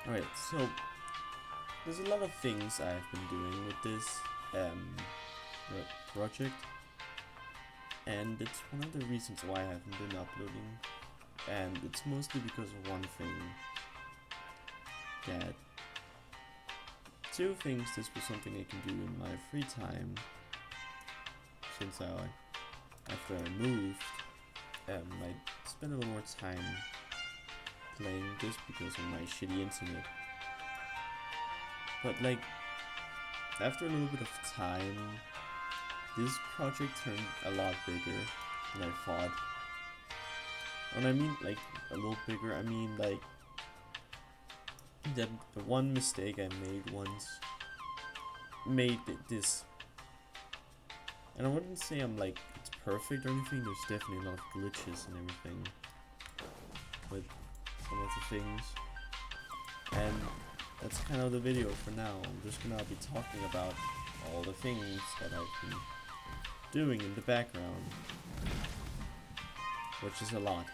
Alright, so there's a lot of things I've been doing with this project, and it's one of the reasons why I haven't been uploading, and it's mostly because of one thing, that two things. This was something I can do in my free time, since after I moved, I spent a little more time playing this because of my shitty internet. But like, after a little bit of time, this project turned a lot bigger than I thought. When I mean like a little bigger, I mean like the one mistake I made once made this. And I wouldn't say I'm like it's perfect or anything. There's definitely a lot of glitches and everything with some of the things, and that's kind of the video for now. I'm just gonna be talking about all the things that I've been doing in the background, which is a lot.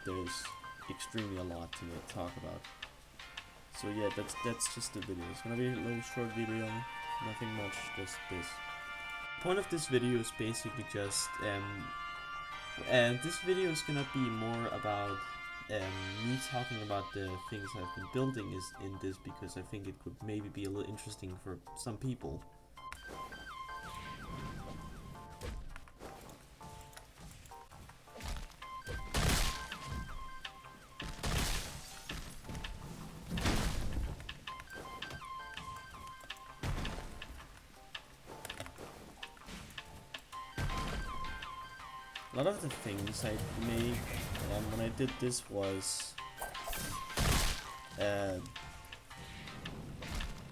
There's extremely a lot to talk about. So yeah, that's just the video. It's gonna be a little short video, nothing much, just this. The point of this video is basically just and this video is gonna be more about me talking about the things I've been building is in this, because I think it could maybe be a little interesting for some people. A lot of the things I made when I did this was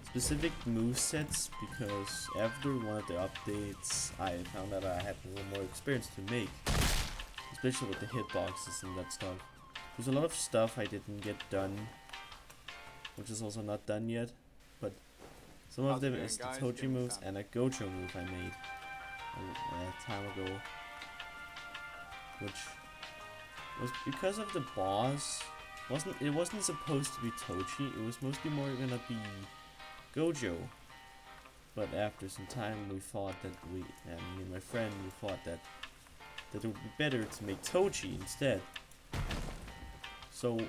specific movesets, because after one of the updates I found out I had a little more experience to make, especially with the hitboxes and that stuff. There's a lot of stuff I didn't get done, which is also not done yet, but some of them is the Toji moves and a Gojo move I made a time ago, which was because of the boss. It wasn't supposed to be Toji, it was mostly more gonna be Gojo. But after some time we thought that me and my friend, we thought that it would be better to make Toji instead. So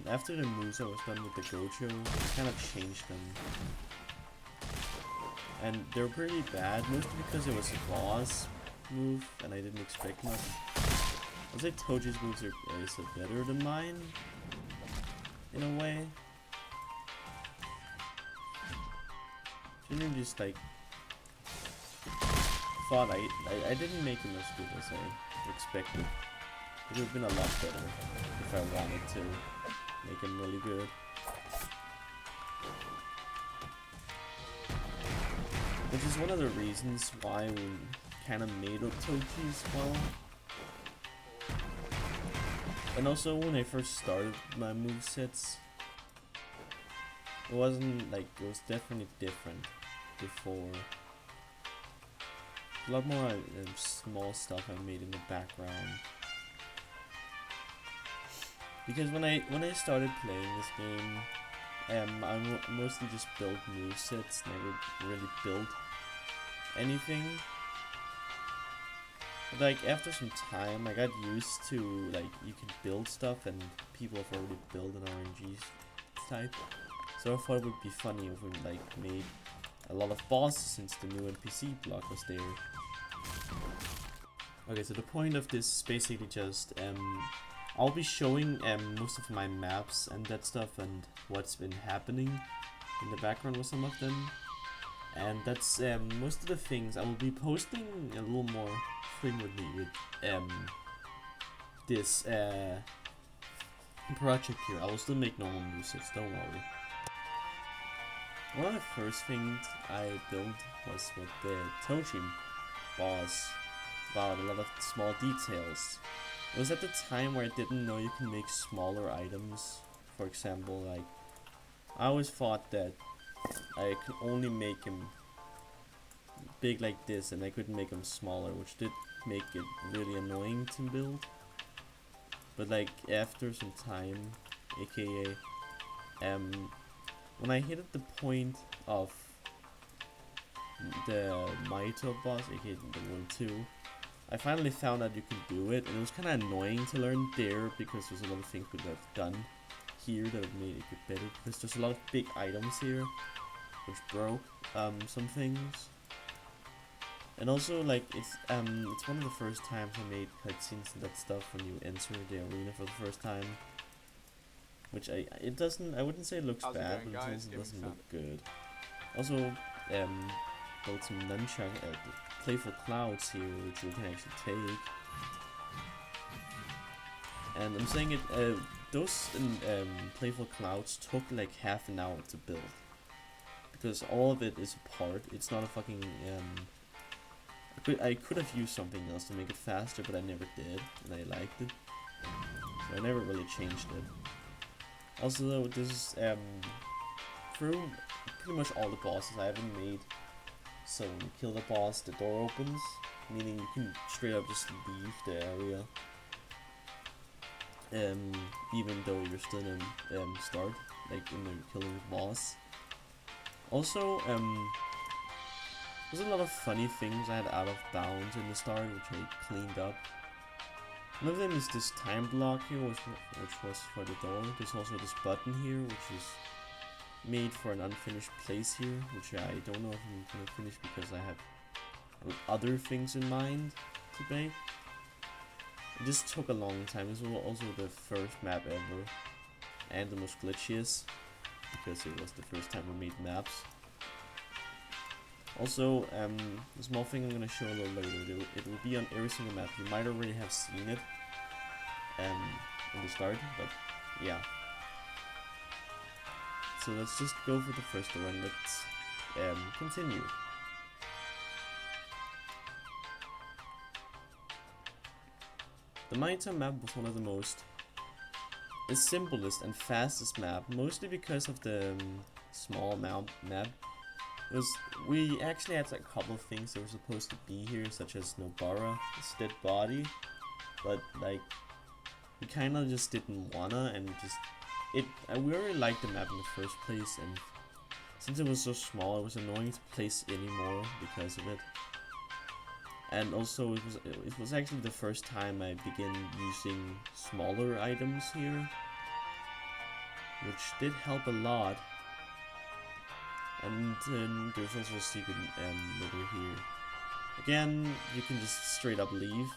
after the moves I was done with the Gojo, I kind of changed them. And they were pretty bad, mostly because it was a boss move and I didn't expect much. I'd say Toji's moves are better than mine, in a way. Generally just like, thought I didn't make him as good as I expected. It would have been a lot better if I wanted to make him really good. Which is one of the reasons why we kind of made up Toji as well. And also, when I first started my movesets, it wasn't like, it was definitely different before. A lot more small stuff I made in the background. Because when I started playing this game, I mostly just built movesets, never really built anything. But like after some time I got used to like you can build stuff and people have already built an RNG type. So I thought it would be funny if we like made a lot of bosses since the new NPC block was there. Okay, so the point of this is basically just I'll be showing most of my maps and that stuff and what's been happening in the background with some of them. And that's most of the things I will be posting a little more frequently with this project here. I will still make normal movesets, don't worry. One of the first things I built was with the Toji boss, about a lot of small details. It was at the time where I didn't know you can make smaller items. For example, like I always thought that I could only make him big like this and I couldn't make him smaller, which did make it really annoying to build. But like after some time, aka when I hit the point of the Maito boss, aka the one 2, I finally found that you can do it, and it was kind of annoying to learn there because there's a lot of things we could have done here that would made it get better, because there's a lot of big items here which broke some things. And also, like, it's one of the first times I made cutscenes and that stuff when you enter the arena for the first time. Which I wouldn't say it looks bad, but it also doesn't look good. Also, built some nunchuck, playful clouds here, which you can actually take. And I'm saying it, those playful clouds took like half an hour to build. Because all of it is apart, it's not a fucking, I could have used something else to make it faster, but I never did, and I liked it. So I never really changed it. Also though, this is, through pretty much all the bosses I haven't made, so when you kill the boss, the door opens, meaning you can straight up just leave the area. Even though you're still in start, like when you're killing the boss. Also, there's a lot of funny things I had out of bounds in the start, which I cleaned up. One of them is this time block here, which was for the door. There's also this button here, which is made for an unfinished place here, which I don't know if I'm gonna finish because I have other things in mind to make. This took a long time. This was also the first map ever, and the most glitchiest, because it was the first time we made maps. Also, a small thing I'm gonna show a little later. It will be on every single map. You might already have seen it in the start, but yeah. So let's just go for the first door and let's continue. The Maito map was one of the most simplest and fastest map, mostly because of the small map. We actually had a couple of things that were supposed to be here, such as Nobara, his dead body, but like we kind of just didn't wanna, and we already liked the map in the first place, and since it was so small, it was annoying to place anymore because of it. And also, it was actually the first time I began using smaller items here, which did help a lot. And then there's also a secret over here. Again, you can just straight up leave,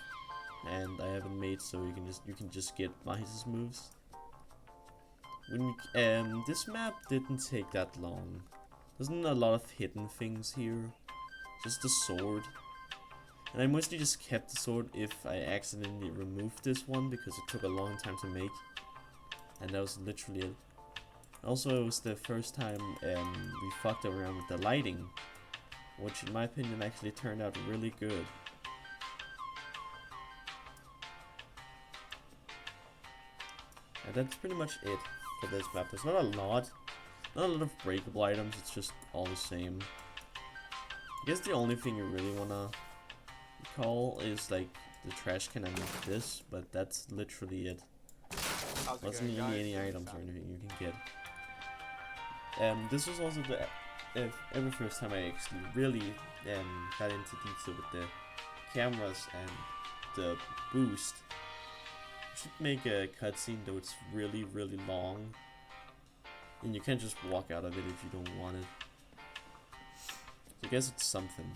and I haven't made so you can just get Mahisa's moves. This map didn't take that long. There's not a lot of hidden things here, just the sword. And I mostly just kept the sword if I accidentally removed this one, because it took a long time to make, and that was literally it. Also, it was the first time we fucked around with the lighting, which in my opinion actually turned out really good. And that's pretty much it for this map. There's not a lot of breakable items, it's just all the same. I guess the only thing you really wanna call is like the trash can and this, but that's literally it. Wasn't really any items or anything you can get. This was also the ever first time I actually really got into detail with the cameras and the boost. I should make a cutscene, though it's really long, and you can't just walk out of it if you don't want it. So I guess it's something.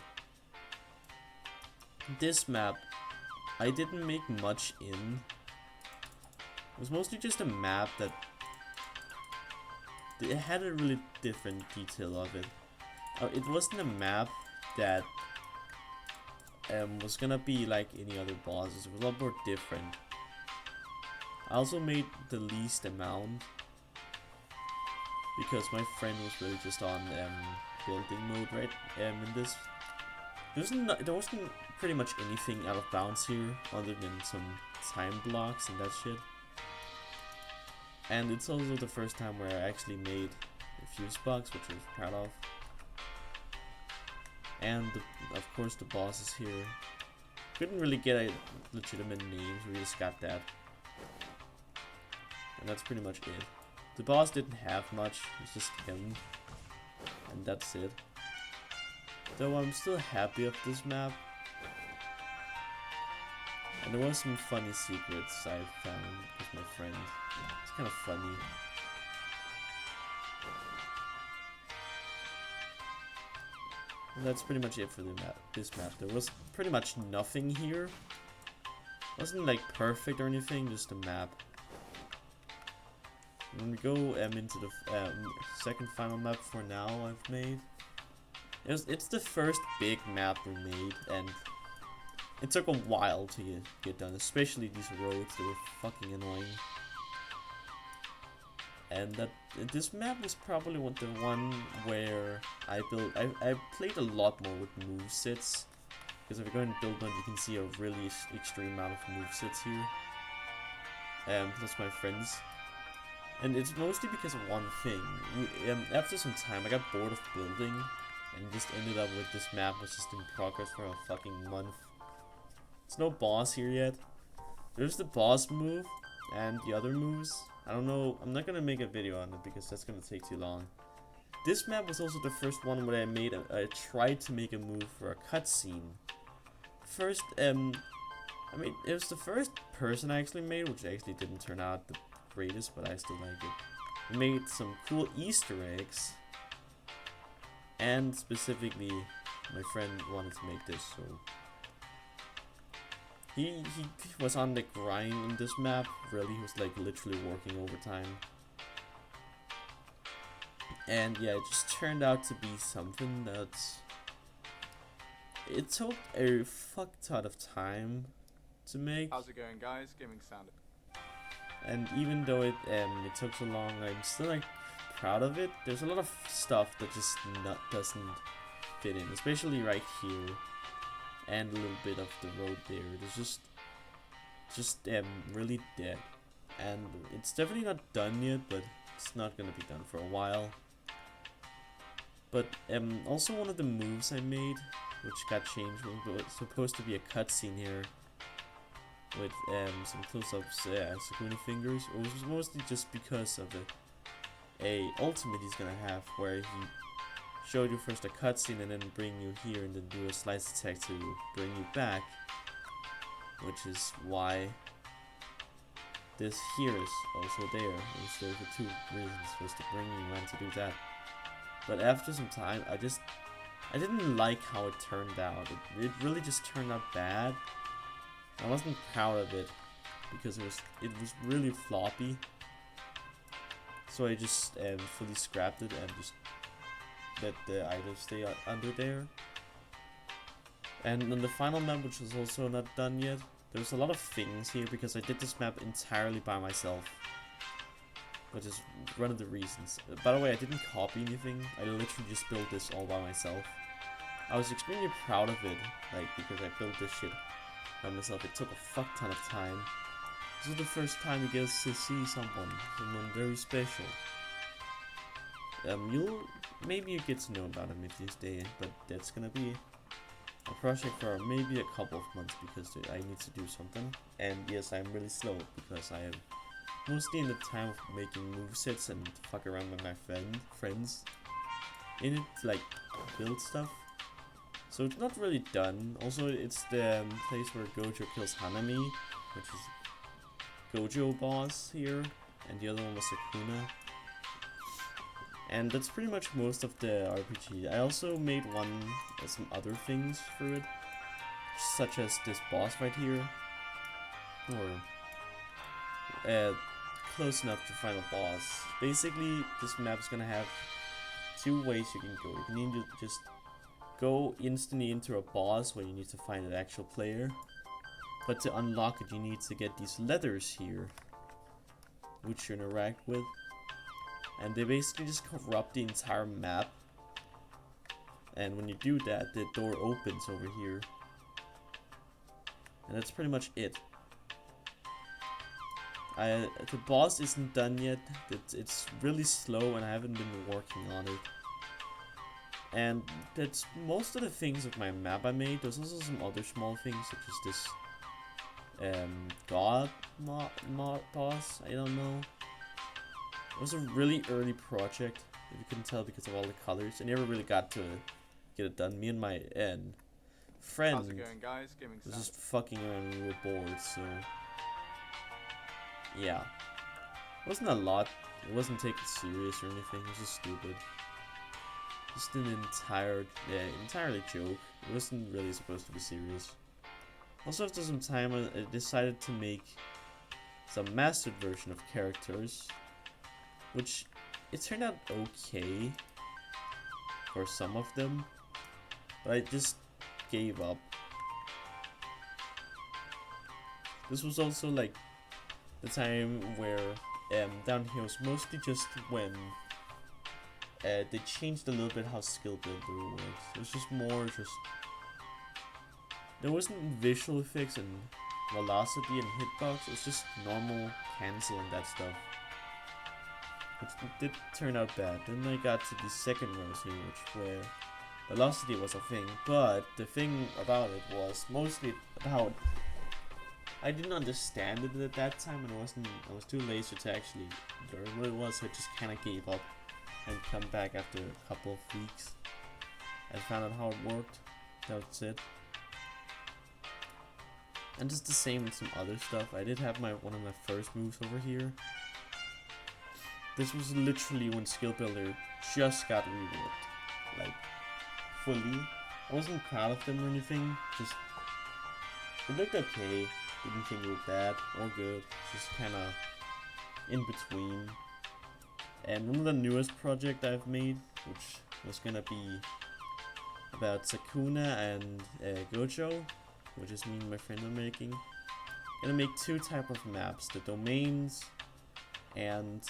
This map, I didn't make much in. It was mostly just a map that it had a really different detail of it. It wasn't a map that was gonna be like any other bosses. It was a lot more different. I also made the least amount because my friend was really just on building mode, right? In this, there wasn't pretty much anything out of bounds here other than some time blocks and that shit. And it's also the first time where I actually made a fuse box, which I was proud of. And of course the bosses here. Couldn't really get a legitimate name, so we just got that. And that's pretty much it. The boss didn't have much, it's just him, and that's it. Though I'm still happy of this map. And there was some funny secrets I found with my friend. It's kind of funny. And that's pretty much it for the map. This map. There was pretty much nothing here. It wasn't like perfect or anything, just a map. When we go into the second final map for now I've made. It's the first big map we made, and it took a while to get done, especially these roads. They were fucking annoying. And this map is probably the one where I played a lot more with movesets. Because if you're going to build one, you can see a really extreme amount of movesets here. Plus my friends. And it's mostly because of one thing. After some time, I got bored of building, and just ended up with this map, which is just in progress for a fucking month. There's no boss here yet. There's the boss move, and the other moves. I don't know, I'm not gonna make a video on it because that's gonna take too long. This map was also the first one where I tried to make a move for a cutscene. First, I mean, it was the first person I actually made, which actually didn't turn out the greatest, but I still like it. I made some cool Easter eggs, and specifically, my friend wanted to make this, so he was on the grind on this map. Really, he was like literally working overtime. And yeah, it just turned out to be something that's... It took a fuck ton of time to make. How's it going, guys? Gaming sound. And even though it took so long, I'm still like proud of it. There's a lot of stuff that just doesn't fit in, especially right here. And a little bit of the road there. There's just really dead. And it's definitely not done yet, but it's not gonna be done for a while. But also one of the moves I made, which got changed, was supposed to be a cutscene here with some close-ups, Sakuna fingers. It was mostly just because of a ultimate he's gonna have, where he showed you first a cutscene and then bring you here and then do a slice attack to bring you back, which is why this here is also there. It was there for two reasons: was to bring you and to do that. But after some time, I didn't like how it turned out. It really just turned out bad. I wasn't proud of it because it was really floppy. So I just fully scrapped it and just let the items stay under there. And on the final map, which was also not done yet, there's a lot of things here because I did this map entirely by myself, which is one of the reasons. By the way, I didn't copy anything. I literally just built this all by myself. I was extremely proud of it, like, because I built this shit by myself. It took a fuck ton of time. This is the first time you get to see someone very special. Maybe you get to know about him if you stay, but that's gonna be a project for maybe a couple of months because I need to do something. And yes, I'm really slow because I am mostly in the time of making movesets and fuck around with my friends in it, like build stuff. So it's not really done. Also, it's the place where Gojo kills Hanami, which is Gojo boss here, and the other one was Sakuna. And that's pretty much most of the RPG. I also made some other things for it, such as this boss right here, or close enough to final boss. Basically, this map is gonna have two ways you can go. You can either just go instantly into a boss where you need to find an actual player, but to unlock it you need to get these letters here, which you interact with, and they basically just corrupt the entire map. And when you do that, the door opens over here, and that's pretty much it. The boss isn't done yet. It's really slow and I haven't been working on it. And that's most of the things of my map I made. There's also some other small things, such as this god boss, I don't know. It was a really early project, if you couldn't tell because of all the colors. I never really got to get it done. Me and my friend How's it going, guys? was just fucking around when we were bored, so yeah. It wasn't a lot. It wasn't taken serious or anything. It was just stupid. Just an entirely joke. It wasn't really supposed to be serious. Also, after some time, I decided to make some mastered version of characters, which it turned out okay for some of them, but I just gave up. This was also like the time where down here was mostly just when they changed a little bit how skill builder works. It was just more there wasn't visual effects and velocity and hitbox. It was just normal cancel and that stuff, which did turn out bad. Then I got to the second rose here, where velocity was a thing, but the thing about it was mostly about I didn't understand it at that time, and I was too lazy to actually learn what it was, so I just kind of gave up and come back after a couple of weeks and found out how it worked. That's it. And just the same with some other stuff. I did have one of my first moves over here. This was literally when Skill Builder just got reworked, like fully. I wasn't proud of them or anything. Just it looked okay. Didn't think it was bad or good. Just kind of in between. And one of the newest project I've made, which was gonna be about Sakuna and Gojo, which is me and my friend are making. Gonna make two type of maps: the domains and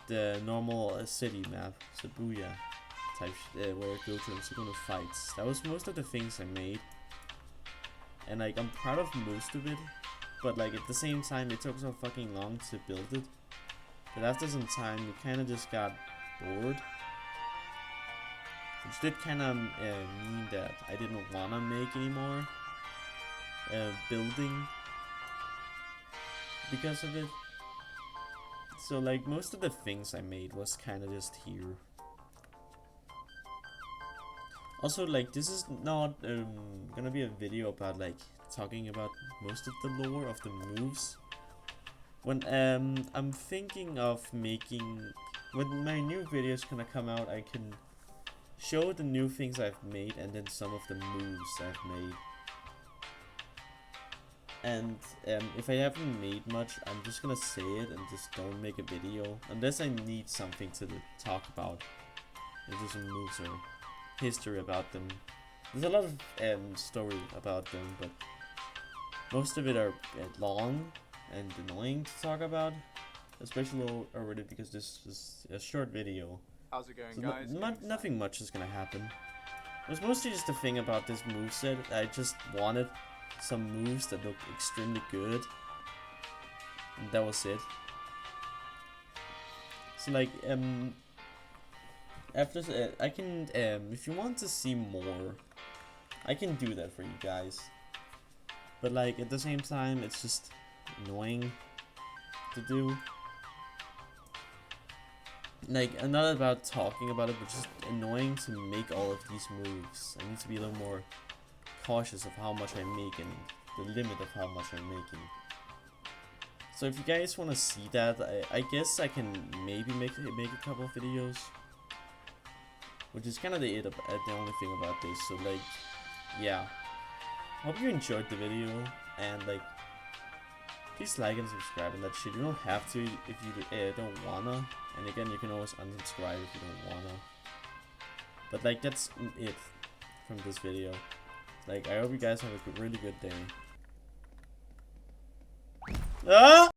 the normal city map, Shibuya type, where Gojo and Sakuna fights. That was most of the things I made, and like I'm proud of most of it. But like at the same time, it took so fucking long to build it that after some time, you kind of just got bored. Which did kind of mean that I didn't want to make any more building because of it. So like most of the things I made was kind of just here. Also, like, this is not gonna be a video about like talking about most of the lore of the moves. When I'm thinking of making, when my new videos gonna come out, I can show the new things I've made and then some of the moves I've made. And if I haven't made much, I'm just gonna say it and just don't make a video unless I need something to talk about. There's some moves or history about them. There's a lot of story about them, but most of it are long and annoying to talk about, especially already because this is a short video. How's it going, So guys? nothing much is gonna happen. It was mostly just a thing about this moveset. I just wanted some moves that looked extremely good, and that was it. So like after I can if you want to see more, I can do that for you guys. But like at the same time, it's just annoying to do. Like, I'm not about talking about it, but just annoying to make all of these moves. I need to be a little more cautious of how much I make and the limit of how much I'm making. So if you guys want to see that, I guess I can maybe make a couple of videos, which is kind of the only thing about this. So like, yeah, hope you enjoyed the video, and like, please like and subscribe and that shit. You don't have to if you don't wanna, and again, you can always unsubscribe if you don't wanna. But like, that's it from this video. Like, I hope you guys have a really good day. Ah!